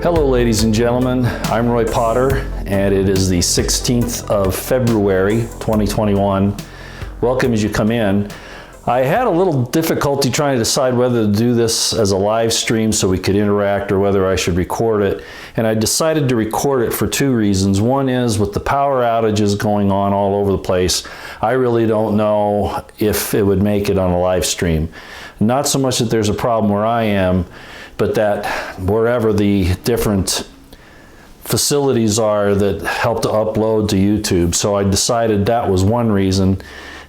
Hello, ladies and gentlemen. I'm Roy Potter, and it is the 16th of February, 2021. Welcome as you come in. I had a little difficulty trying to decide whether to do this as a live stream so we could interact or whether I should record it. And I decided to record it for two reasons. One is with the power outages going on all over the place, I really don't know if it would make it on a live stream. Not so much that there's a problem where I am, but that wherever the different facilities are that help to upload to YouTube. So I decided that was one reason,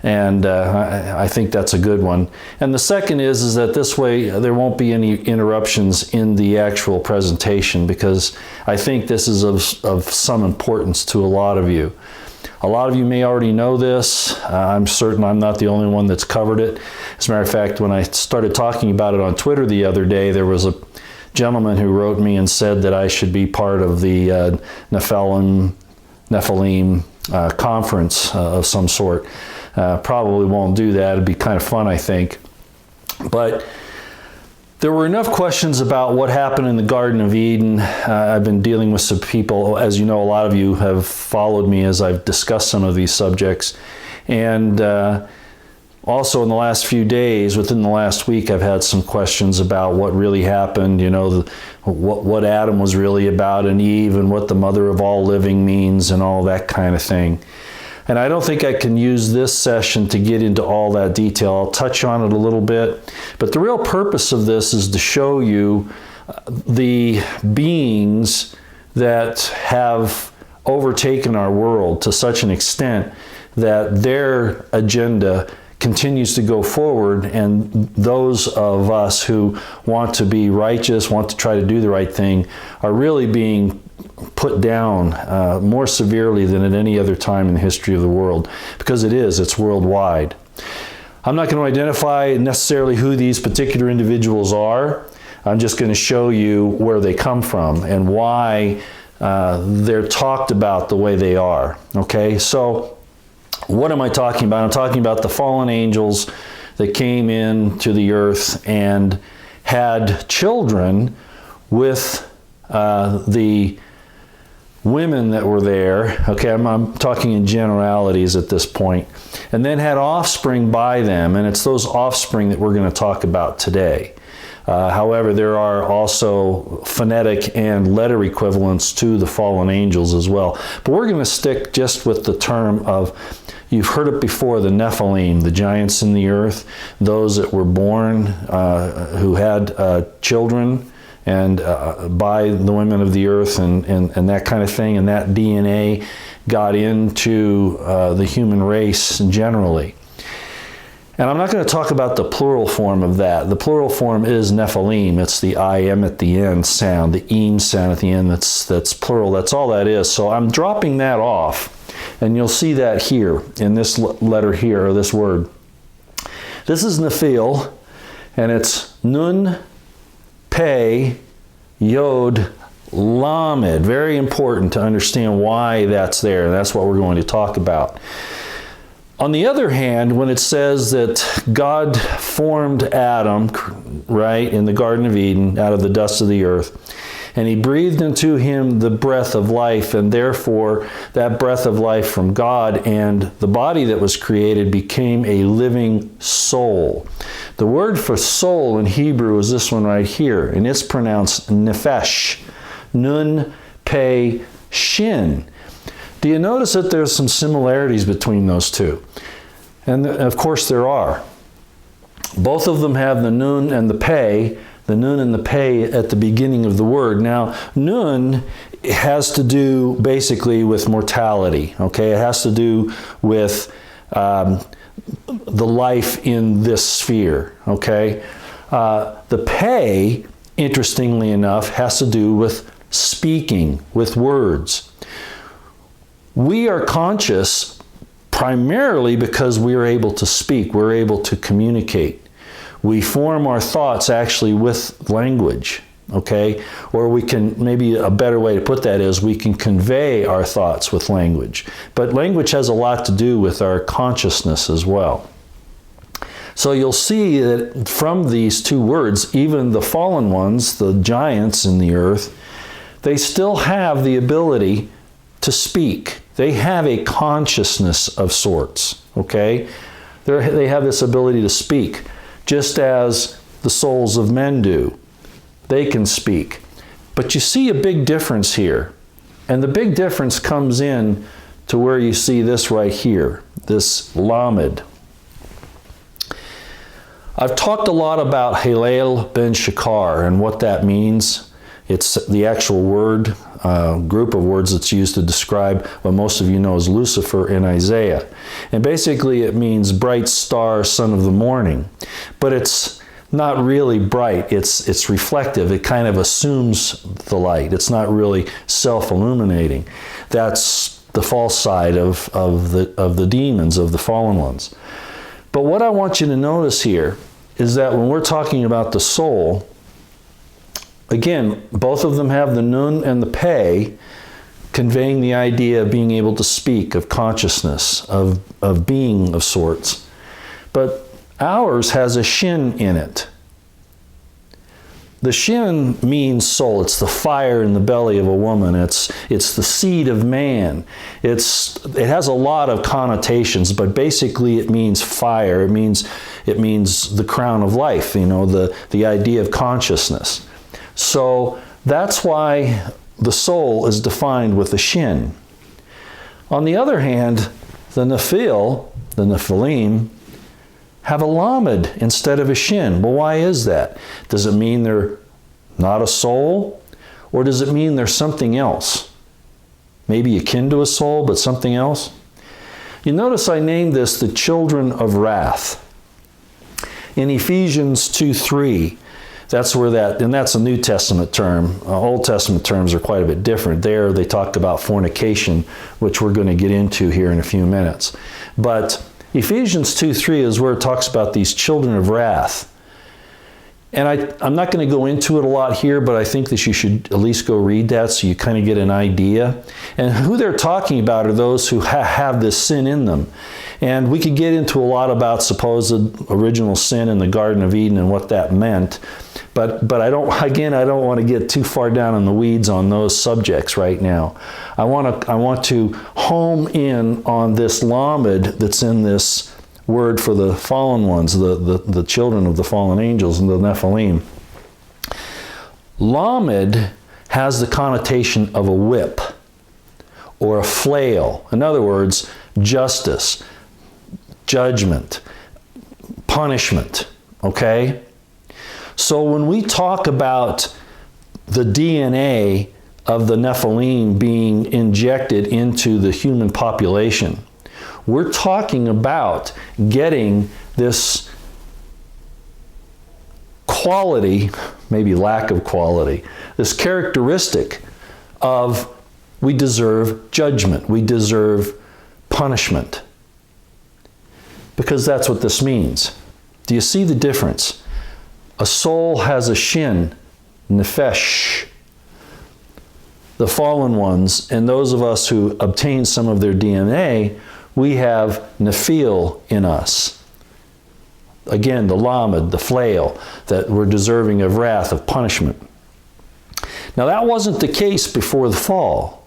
and I think that's a good one. And the second is that this way there won't be any interruptions in the actual presentation, because I think this is of some importance to a lot of you. A lot of you may already know this. I'm certain I'm not the only one that's covered it. As a matter of fact, when I started talking about it on Twitter the other day, there was a gentleman who wrote me and said that I should be part of the Nephilim conference of some sort. Probably won't do that. It'd be kind of fun, I think. But there were enough questions about what happened in the Garden of Eden. I've been dealing with some people. As you know, a lot of you have followed me as I've discussed some of these subjects. And also in the last few days, within the last week, I've had some questions about what really happened, you know, what Adam was really about and Eve, and what the mother of all living means and all that kind of thing. And I don't think I can use this session to get into all that detail. I'll touch on it a little bit. But the real purpose of this is to show you the beings that have overtaken our world to such an extent that their agenda continues to go forward, and those of us who want to be righteous, want to try to do the right thing, are really being put down more severely than at any other time in the history of the world, because it's worldwide. I'm not going to identify necessarily who these particular individuals are. I'm just going to show you where they come from and why they're talked about the way they are. Okay, so what am I talking about? I'm talking about the fallen angels that came into the earth and had children with the women that were there. Okay, I'm talking in generalities at this point. And then had offspring by them, and it's those offspring that we're going to talk about today. However, there are also phonetic and letter equivalents to the fallen angels as well. But we're going to stick just with the term of, you've heard it before, the Nephilim, the giants in the earth, those that were born, who had children, and by the women of the earth and that kind of thing, and that DNA got into the human race generally. And I'm not going to talk about the plural form of that. The plural form is Nephilim. It's the I-M at the end sound, the eem sound at the end, that's plural. That's all that is. So I'm dropping that off, and you'll see that here in this letter here, or this word. This is Nephil, and it's Nun, Pe, Yod, Lamed. Very important to understand why that's there. That's what we're going to talk about. On the other hand, when it says that God formed Adam, right, in the Garden of Eden, out of the dust of the earth, and he breathed into him the breath of life, and therefore that breath of life from God, and the body that was created became a living soul. The word for soul in Hebrew is this one right here, and it's pronounced nephesh, nun, pe, shin. Do you notice that there's some similarities between those two? And of course there are. Both of them have the nun and the pe at the beginning of the word. Now, nun has to do basically with mortality, okay? It has to do with the life in this sphere, okay? The pe, interestingly enough, has to do with speaking, with words. We are conscious primarily because we are able to speak, we're able to communicate. We form our thoughts actually with language, okay? Or we can, maybe a better way to put that is, we can convey our thoughts with language. But language has a lot to do with our consciousness as well. So you'll see that from these two words, even the fallen ones, the giants in the earth, they still have the ability to speak. They have a consciousness of sorts, okay? They have this ability to speak, just as the souls of men do. They can speak. But you see a big difference here. And the big difference comes in to where you see this right here, this lamed. I've talked a lot about Halel ben Shakar and what that means. It's the actual word, group of words that's used to describe what most of you know as Lucifer in Isaiah. And basically it means bright star, son of the morning. But it's not really bright, it's reflective. It kind of assumes the light. It's not really self-illuminating. That's the false side of the demons, of the fallen ones. But what I want you to notice here is that when we're talking about the soul, again, both of them have the nun and the pei, conveying the idea of being able to speak, of consciousness, of being of sorts. But ours has a shin in it. The shin means soul. It's the fire in the belly of a woman. It's the seed of man. It has a lot of connotations, but basically it means fire. It means the crown of life, you know, the idea of consciousness. So that's why the soul is defined with a shin. On the other hand, the Nephilim, have a lamed instead of a shin. Well, why is that? Does it mean they're not a soul? Or does it mean they're something else? Maybe akin to a soul, but something else? You notice I named this the children of wrath. In Ephesians 2:3, that's where and that's a New Testament term. Old Testament terms are quite a bit different. There they talk about fornication, which we're going to get into here in a few minutes. But Ephesians 2:3 is where it talks about these children of wrath. And I'm not going to go into it a lot here, but I think that you should at least go read that so you kind of get an idea. And who they're talking about are those who have this sin in them. And we could get into a lot about supposed original sin in the Garden of Eden and what that meant. But I don't want to get too far down in the weeds on those subjects right now. I want to home in on this lamed that's in this word for the fallen ones, the children of the fallen angels and the Nephilim. Lamed has the connotation of a whip or a flail. In other words, justice, judgment, punishment, okay? So when we talk about the DNA of the Nephilim being injected into the human population, we're talking about getting this quality, maybe lack of quality, this characteristic of we deserve judgment, we deserve punishment. Because that's what this means. Do you see the difference? A soul has a shin, nefesh. The fallen ones, and those of us who obtain some of their DNA, we have nephil in us. Again, the lamed, the flail, that we're deserving of wrath, of punishment. Now that wasn't the case before the fall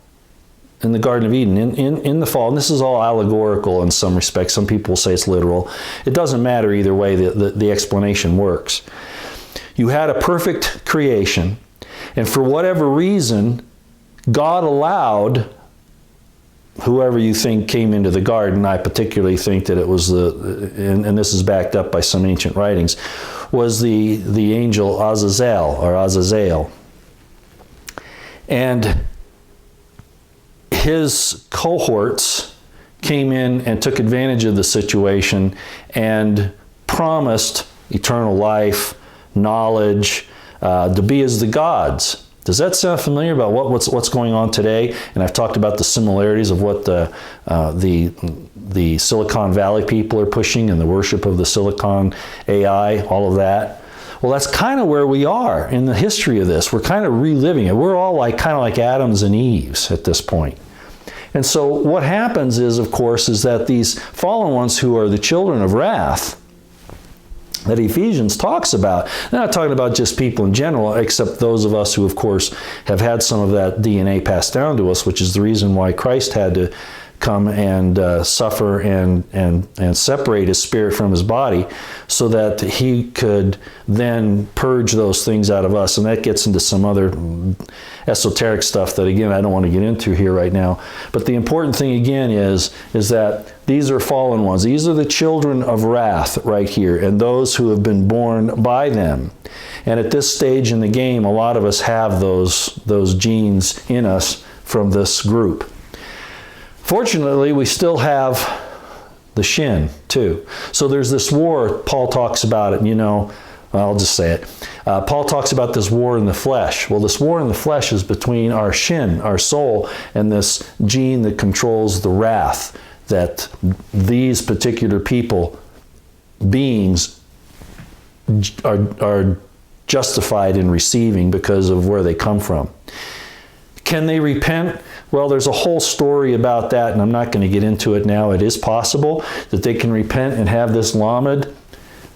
in the Garden of Eden. In the fall, and this is all allegorical in some respects. Some people say it's literal. It doesn't matter either way, the explanation works. You had a perfect creation, and for whatever reason, God allowed whoever you think came into the garden. I particularly think that it was and this is backed up by some ancient writings, was the angel Azazel. And his cohorts came in and took advantage of the situation and promised eternal life, knowledge, to be as the gods. Does that sound familiar about what's going on today? And I've talked about the similarities of what the Silicon Valley people are pushing and the worship of the Silicon AI, all of that. Well, that's kind of where we are in the history of this. We're kind of reliving it. We're all kind of like Adams and Eves at this point. And so what happens is, of course, is that these fallen ones who are the children of wrath, that Ephesians talks about. They're not talking about just people in general, except those of us who, of course, have had some of that DNA passed down to us, which is the reason why Christ had to come and suffer and separate his spirit from his body so that he could then purge those things out of us. And that gets into some other esoteric stuff that, again, I don't want to get into here right now. But the important thing, again, is that these are fallen ones. These are the children of wrath right here, and those who have been born by them. And at this stage in the game, a lot of us have those genes in us from this group. Fortunately, we still have the Shin, too. So there's this war, Paul talks about it, I'll just say it. Paul talks about this war in the flesh. Well, this war in the flesh is between our Shin, our soul, and this gene that controls the wrath that these particular beings are justified in receiving because of where they come from. Can they repent? Well, there's a whole story about that, and I'm not going to get into it now. It is possible that they can repent and have this lamed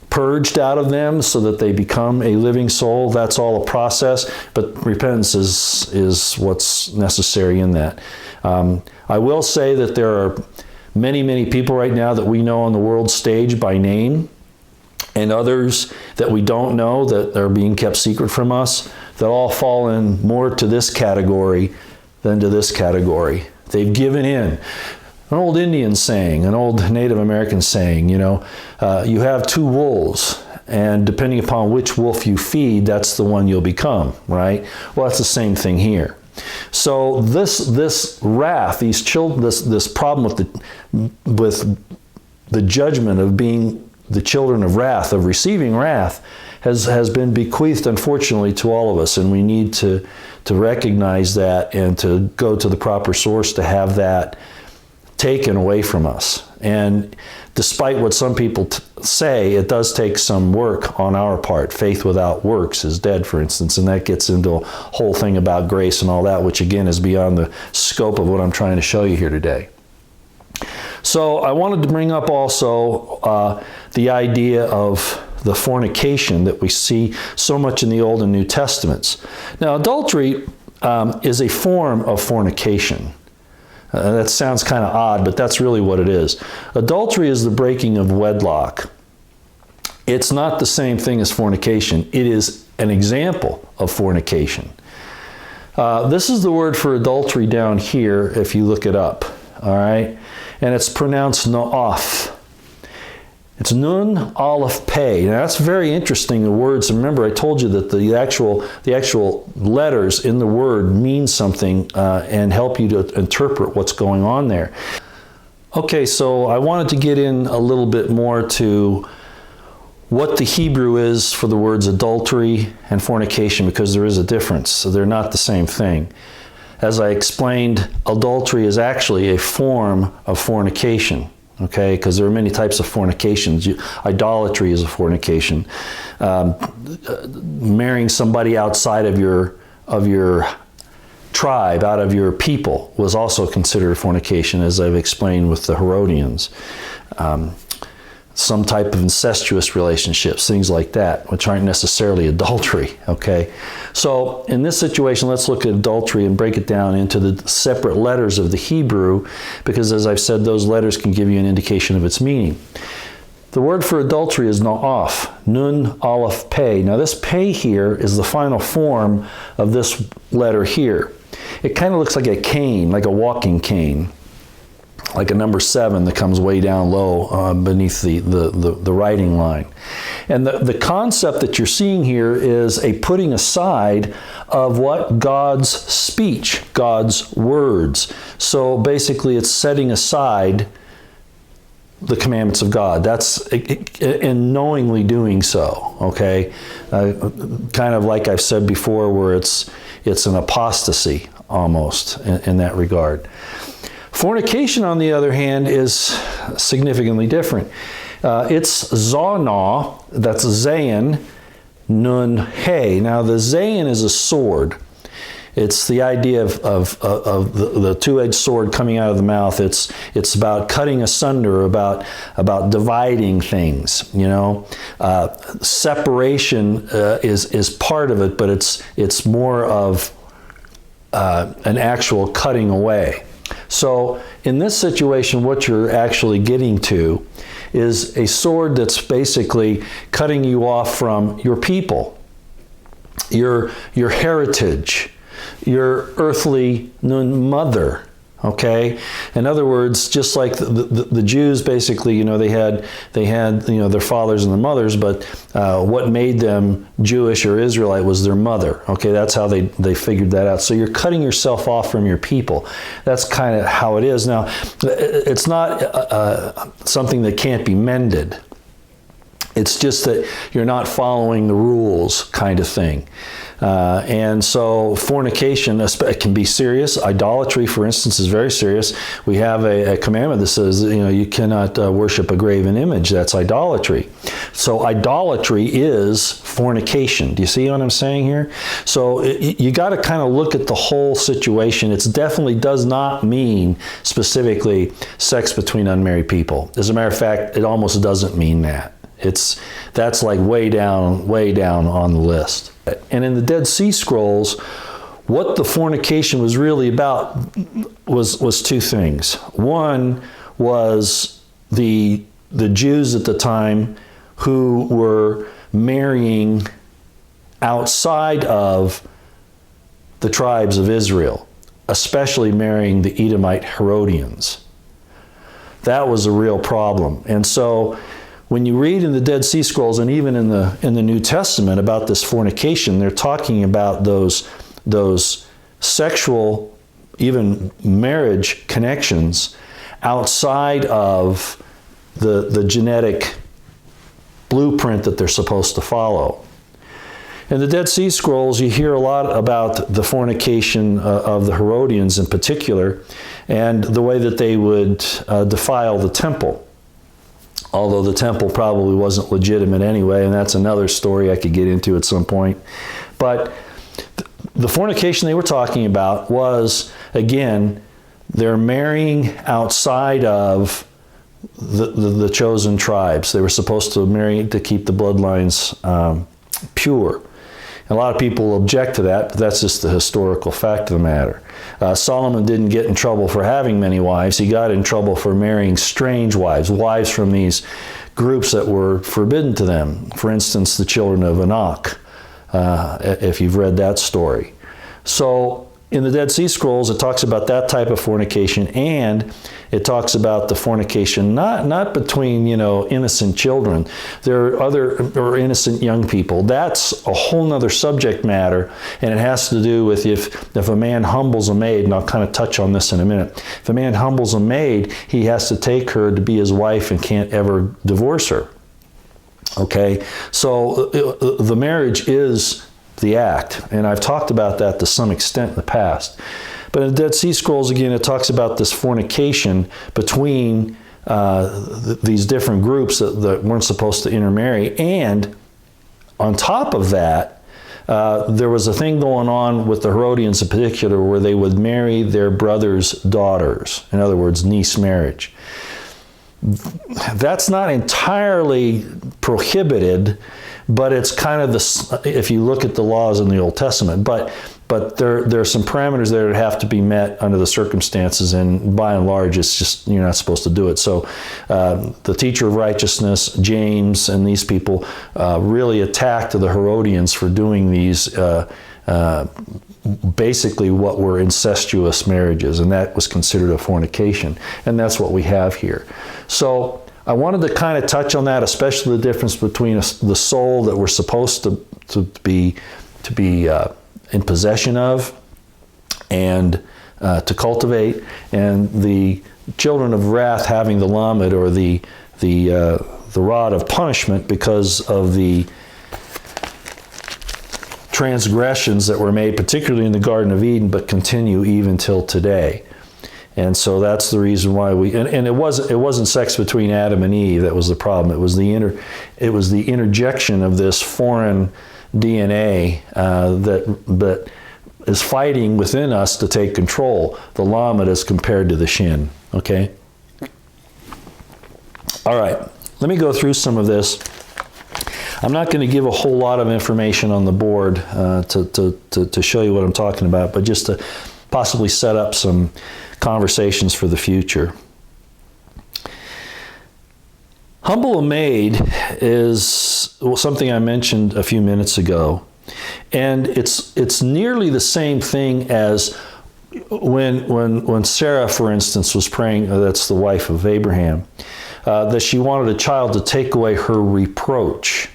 purged out of them so that they become a living soul. That's all a process, but repentance is what's necessary in that. I will say that there are many, many people right now that we know on the world stage by name, and others that we don't know that are being kept secret from us, that all fall in more to this category than to this category. They've given in. An old Indian saying, an old Native American saying, you have two wolves, and depending upon which wolf you feed, that's the one you'll become, right? Well, that's the same thing here. So this wrath, these children, this problem with the judgment of being the children of wrath, of receiving wrath, has been bequeathed, unfortunately, to all of us, and we need to recognize that and to go to the proper source to have that taken away from us. And despite what some people say, it does take some work on our part. Faith without works is dead, for instance, and that gets into a whole thing about grace and all that, which again is beyond the scope of what I'm trying to show you here today. So I wanted to bring up also the idea of the fornication that we see so much in the Old and New Testaments. Now, adultery is a form of fornication. That sounds kind of odd, but that's really what it is. Adultery is the breaking of wedlock. It's not the same thing as fornication. It is an example of fornication. This is the word for adultery down here, if you look it up, all right? And it's pronounced no'af. It's nun aleph pei. Now that's very interesting, the words. Remember, I told you that the actual letters in the word mean something and help you to interpret what's going on there. Okay, so I wanted to get in a little bit more to what the Hebrew is for the words adultery and fornication, because there is a difference. So they're not the same thing. As I explained, adultery is actually a form of fornication. Okay, because there are many types of fornications. Idolatry is a fornication. Marrying somebody outside of your tribe, out of your people, was also considered fornication, as I've explained with the Herodians. Some type of incestuous relationships, things like that, which aren't necessarily adultery, okay? So in this situation, let's look at adultery and break it down into the separate letters of the Hebrew, because as I've said, those letters can give you an indication of its meaning. The word for adultery is no'af, nun aleph pei. Now this pei here is the final form of this letter here. It kind of looks like a cane, like a walking cane, like a number 7 that comes way down low beneath the writing line. And the concept that you're seeing here is a putting aside of what God's speech, God's words. So basically it's setting aside the commandments of God. That's in knowingly doing so, okay? Kind of like I've said before, where it's an apostasy almost in that regard. Fornication, on the other hand, is significantly different. It's zana, that's zayin, nun he. Now the zayin is a sword. It's the idea of the two-edged sword coming out of the mouth. It's about cutting asunder, about dividing things. Separation is part of it, but it's more of an actual cutting away. So in this situation, what you're actually getting to is a sword that's basically cutting you off from your people, your heritage, your earthly mother. Okay, in other words, just like the Jews, basically, they had their fathers and their mothers, but what made them Jewish or Israelite was their mother. Okay, that's how they figured that out. So you're cutting yourself off from your people. That's kind of how it is. Now, it's not something that can't be mended. It's just that you're not following the rules, kind of thing. And so fornication can be serious. Idolatry, for instance, is very serious. We have a commandment that says, you cannot worship a graven image. That's idolatry. So idolatry is fornication. Do you see what I'm saying here? So you got to kind of look at the whole situation. It definitely does not mean specifically sex between unmarried people. As a matter of fact, it almost doesn't mean that. That's like way down on the list. And in the Dead Sea Scrolls, what the fornication was really about was two things. One was the Jews at the time who were marrying outside of the tribes of Israel, especially marrying the Edomite Herodians. That was a real problem. And so when you read in the Dead Sea Scrolls and even in the New Testament about this fornication, they're talking about those sexual, even marriage connections outside of the genetic blueprint that they're supposed to follow. In the Dead Sea Scrolls, you hear a lot about the fornication of the Herodians in particular, and the way that they would defile the temple. Although the temple probably wasn't legitimate anyway, and that's another story I could get into at some point. But the fornication they were talking about was, again, they're marrying outside of the chosen tribes. They were supposed to marry to keep the bloodlines pure. A lot of people object to that, but that's just the historical fact of the matter. Solomon didn't get in trouble for having many wives. He got in trouble for marrying strange wives from these groups that were forbidden to them. For instance, the children of Anak, if you've read that story. So in the Dead Sea Scrolls, it talks about that type of fornication, and it talks about the fornication not between innocent children. There are or innocent young people. That's a whole nother subject matter, and it has to do with if a man humbles a maid, and I'll kind of touch on this in a minute. If a man humbles a maid, he has to take her to be his wife and can't ever divorce her. Okay, so the marriage is the act, and I've talked about that to some extent in the past. But in the Dead Sea Scrolls, again, it talks about this fornication between these different groups that weren't supposed to intermarry. And on top of that, there was a thing going on with the Herodians in particular where they would marry their brother's daughters. In other words, niece marriage. That's not entirely prohibited, but it's kind of if you look at the laws in the Old Testament. But there are some parameters there that have to be met under the circumstances, and by and large, it's just you're not supposed to do it. So the teacher of righteousness, James, and these people really attacked the Herodians for doing these basically what were incestuous marriages, and that was considered a fornication, and that's what we have here. So I wanted to kind of touch on that, especially the difference between the soul that we're supposed to be in possession of and to cultivate, and the children of wrath having the lamed, or the rod of punishment because of the transgressions that were made, particularly in the Garden of Eden, but continue even till today. And so that's the reason why and it wasn't sex between Adam and Eve that was the problem. It was the interjection of this foreign DNA that is fighting within us to take control. The lamed as compared to the Shin, okay? All right, let me go through some of this. I'm not going to give a whole lot of information on the board to show you what I'm talking about, but just to possibly set up some conversations for the future. Humble a maid is something I mentioned a few minutes ago, and it's nearly the same thing as when Sarah, for instance, was praying. That's the wife of Abraham, that she wanted a child to take away her reproach.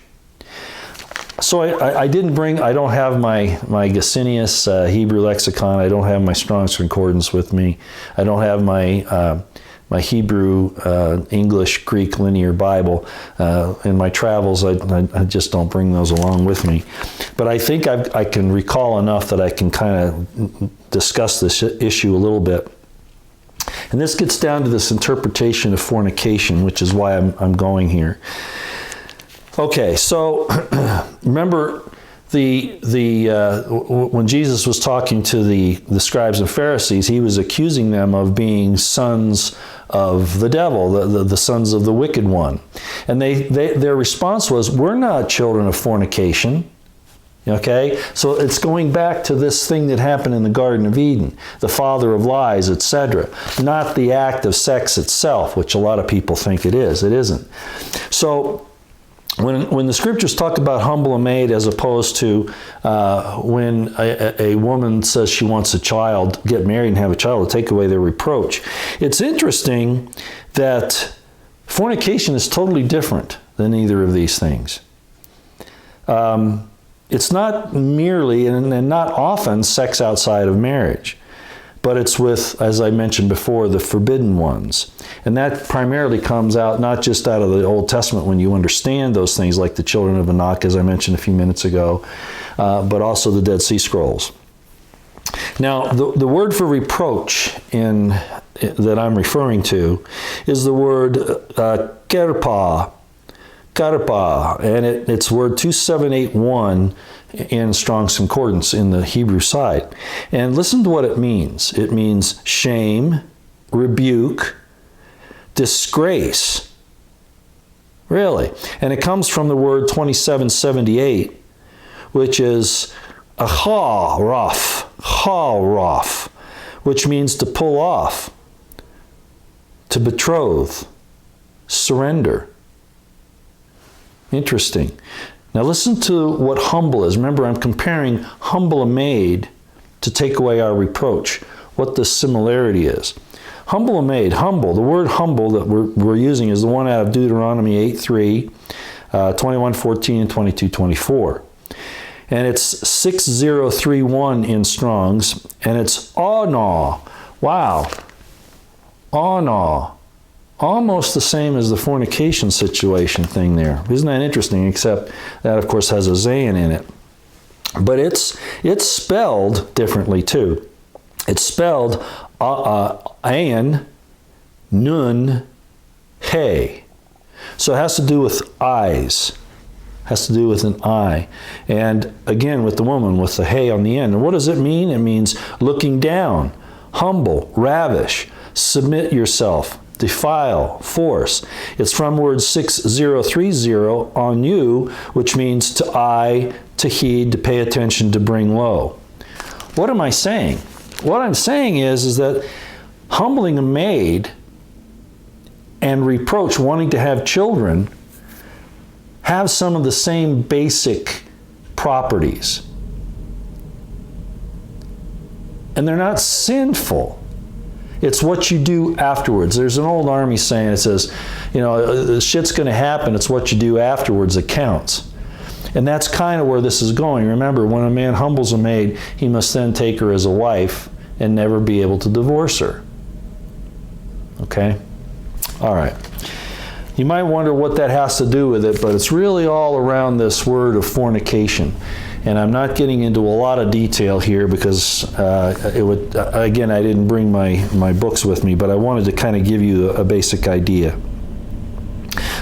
So I don't have my Gesenius Hebrew lexicon. I don't have my Strong's Concordance with me. I don't have my Hebrew, English, Greek linear Bible. In my travels, I just don't bring those along with me. But I think I can recall enough that I can kind of discuss this issue a little bit. And this gets down to this interpretation of fornication, which is why I'm going here. Okay, so remember when Jesus was talking to the scribes and Pharisees, he was accusing them of being sons of the devil, the sons of the wicked one. And their response was, we're not children of fornication. Okay, so it's going back to this thing that happened in the Garden of Eden, the father of lies, etc. Not the act of sex itself, which a lot of people think it is. It isn't. So when the scriptures talk about humble a maid as opposed to when a woman says she wants a child, get married and have a child to take away their reproach, it's interesting that fornication is totally different than either of these things. It's not merely, and not often, sex outside of marriage. But it's with, as I mentioned before, the forbidden ones. And that primarily comes out not just out of the Old Testament when you understand those things, like the children of Enoch, as I mentioned a few minutes ago, but also the Dead Sea Scrolls. Now, the word for reproach that I'm referring to is the word kerpa, and it's word 2781 in Strong's Concordance in the Hebrew side. And listen to what it means. It means shame, rebuke, disgrace. Really. And it comes from the word 2778, which is ha-raf, which means to pull off, to betroth, surrender. Interesting. Now listen to what humble is. Remember, I'm comparing humble a maid to take away our reproach. What the similarity is. Humble a maid, humble. The word humble that we're using is the one out of Deuteronomy 8:3, 21:14, and 22:24. And it's 6031 in Strong's, and it's aw-naw. Wow. Aw-naw. Almost the same as the fornication situation thing there. Isn't that interesting? Except that, of course, has a zayin in it. But it's spelled differently, too. It's spelled ayin, nun, hey. So it has to do with eyes. Has to do with an eye. And again, with the woman, with the hey on the end. And what does it mean? It means looking down, humble, ravish, submit yourself, defile, force. It's from word 6030, on you, which means to eye, to heed, to pay attention, to bring low. What am I saying? What I'm saying is that humbling a maid and reproach, wanting to have children, have some of the same basic properties. And they're not sinful. It's what you do afterwards. There's an old army saying, it says, you know, shit's going to happen. It's what you do afterwards that counts. And that's kind of where this is going. Remember, when a man humbles a maid, he must then take her as a wife and never be able to divorce her. Okay? All right. You might wonder what that has to do with it, but it's really all around this word of fornication. And I'm not getting into a lot of detail here because again, I didn't bring my books with me, but I wanted to kind of give you a basic idea.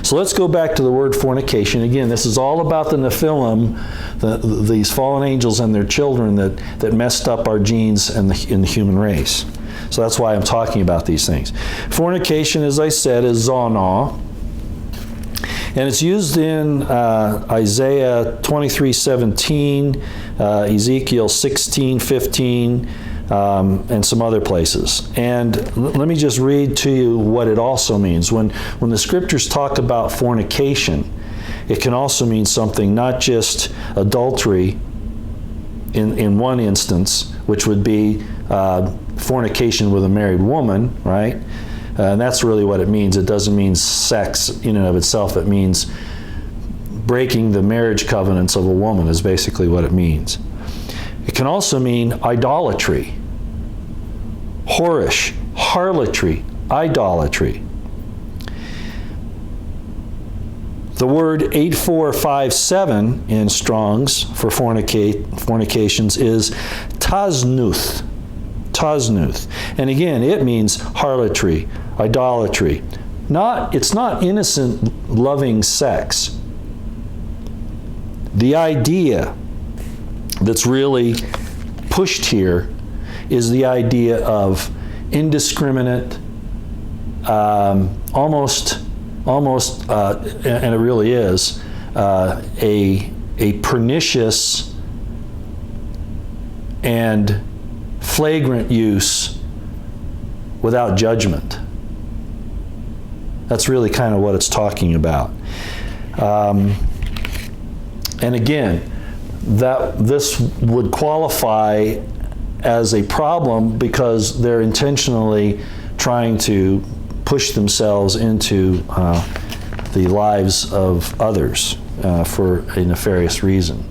So let's go back to the word fornication. Again, this is all about the Nephilim, these fallen angels and their children that messed up our genes in the human race. So that's why I'm talking about these things. Fornication, as I said, is zonah. And it's used in Isaiah 23:17, Ezekiel 16:15, and some other places. And let me just read to you what it also means. When the scriptures talk about fornication, it can also mean something, not just adultery in one instance, which would be fornication with a married woman, right? And that's really what it means. It doesn't mean sex in and of itself. It means breaking the marriage covenants of a woman is basically what it means. It can also mean idolatry, whorish, harlotry, idolatry. The word 8457 in Strong's for fornications is taznuth. Taznuth. And again, it means harlotry, idolatry. It's not innocent, loving sex. The idea that's really pushed here is the idea of indiscriminate, almost, and it really is, a pernicious and flagrant use without judgment. That's really kind of what it's talking about. And again, this would qualify as a problem because they're intentionally trying to push themselves into the lives of others for a nefarious reason.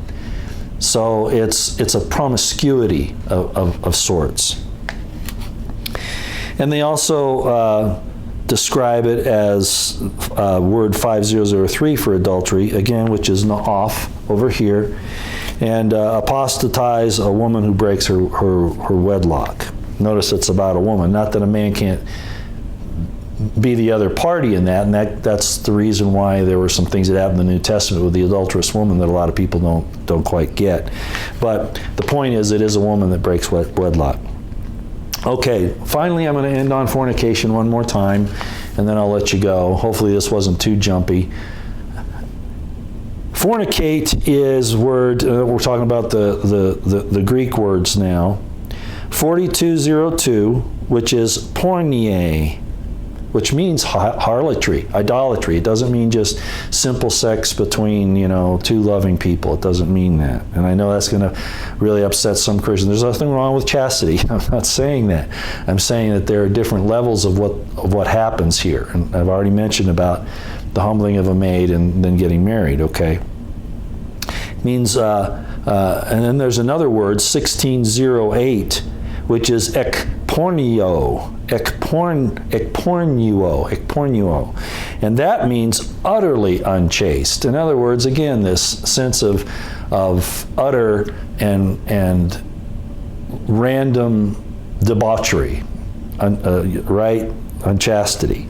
So it's a promiscuity of sorts. And they also describe it as word 5003 for adultery, again, which is off over here, and apostatize a woman who breaks her wedlock. Notice it's about a woman, not that a man can't be the other party in that, and that's the reason why there were some things that happened in the New Testament with the adulterous woman that a lot of people don't quite get. But the point is, it is a woman that breaks wedlock. Okay, finally I'm going to end on fornication one more time, and then I'll let you go. Hopefully this wasn't too jumpy. Fornicate is word, we're talking about the Greek words now. 4202, which is porneia, which means harlotry, idolatry. It doesn't mean just simple sex between, two loving people. It doesn't mean that. And I know that's going to really upset some Christians. There's nothing wrong with chastity. I'm not saying that. I'm saying that there are different levels of what happens here. And I've already mentioned about the humbling of a maid and then getting married, okay? It means, and then there's another word, 1608, which is ekpornio, and that means utterly unchaste. In other words, again, this sense of utter and random debauchery, right? Unchastity.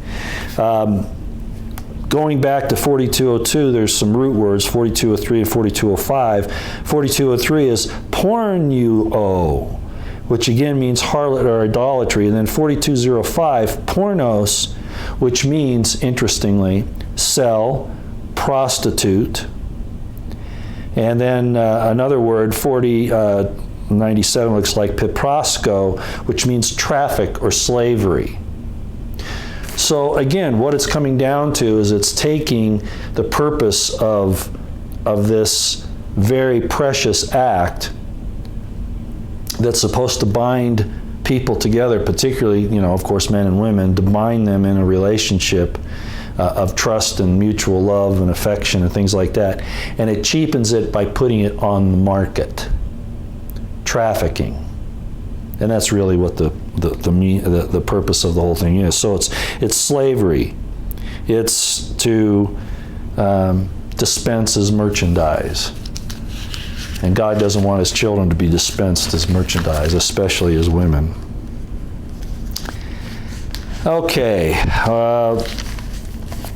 Going back to 4202, there's some root words, 4203 and 4205. 4203 is pornuo, which again means harlot or idolatry. And then 4205, pornos, which means, interestingly, sell, prostitute. And then another word, 4097, looks like piprasko, which means traffic or slavery. So again, what it's coming down to is it's taking the purpose of this very precious act that's supposed to bind people together, particularly, of course, men and women, to bind them in a relationship of trust and mutual love and affection and things like that. And it cheapens it by putting it on the market. Trafficking. And that's really what the purpose of the whole thing is. So it's slavery. It's to dispense as merchandise. And God doesn't want his children to be dispensed as merchandise, especially as women.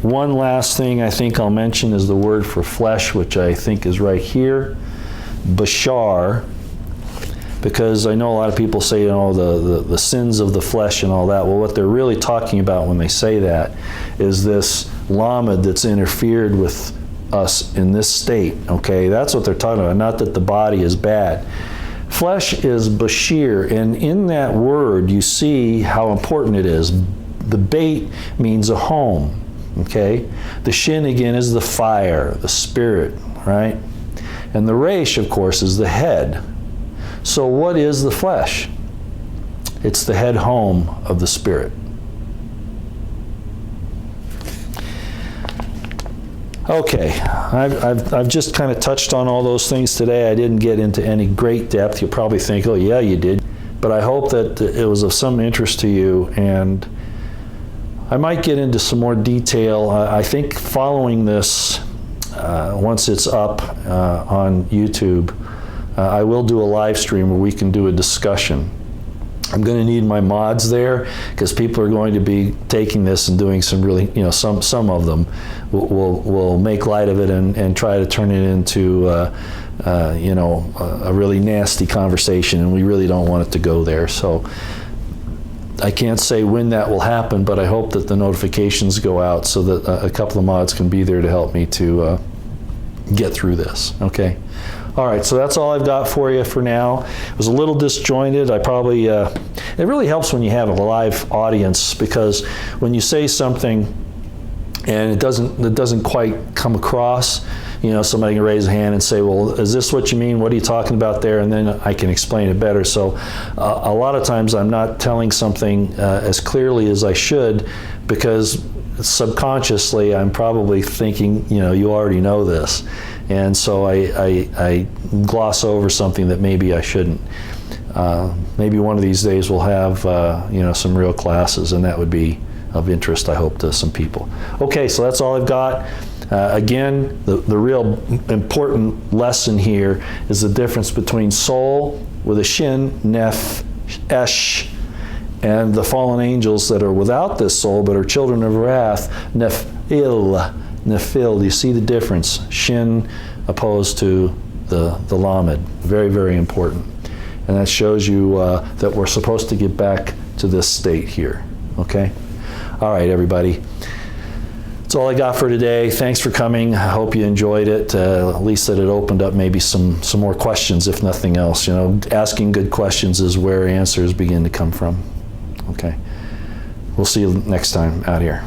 One last thing I think I'll mention is the word for flesh, which I think is right here, bashar, because I know a lot of people say, you know, the sins of the flesh and all that. Well, what they're really talking about when they say that is this lamed that's interfered with us in this state, okay? That's what they're talking about, not that the body is bad. Flesh is bashir, and in that word you see how important it is. The bait means a home, okay? The shin again is the fire, the spirit, right? And the resh, of course, is the head. So what is the flesh? It's the head home of the spirit. Okay, I've just kind of touched on all those things today. I didn't get into any great depth. You'll probably think, oh yeah, you did. But I hope that it was of some interest to you, and I might get into some more detail. I think following this, once it's up on YouTube, I will do a live stream where we can do a discussion. I'm going to need my mods there because people are going to be taking this and doing some really, you know, some of them will make light of it and try to turn it into, you know, a really nasty conversation, and we really don't want it to go there. So I can't say when that will happen, but I hope that the notifications go out so that a couple of mods can be there to help me to get through this, okay? All right, so that's all I've got for you for now. It was a little disjointed. I probably, it really helps when you have a live audience, because when you say something and it doesn't quite come across, you know, somebody can raise a hand and say, well, is this what you mean? What are you talking about there? And then I can explain it better. So a lot of times I'm not telling something as clearly as I should, because subconsciously I'm probably thinking, you know, you already know this. And so I gloss over something that maybe I shouldn't. Maybe one of these days we'll have, you know, some real classes, and that would be of interest, I hope, to some people. Okay, so that's all I've got. Again, the real important lesson here is the difference between soul with a shin, neph, esh, and the fallen angels that are without this soul but are children of wrath, nephil. Nephil, do you see the difference? Shin opposed to the lamed. Very, very important. And that shows you that we're supposed to get back to this state here. Okay? All right, everybody. That's all I got for today. Thanks for coming. I hope you enjoyed it. At least that it opened up maybe some more questions, if nothing else. You know, asking good questions is where answers begin to come from. Okay. We'll see you next time out here.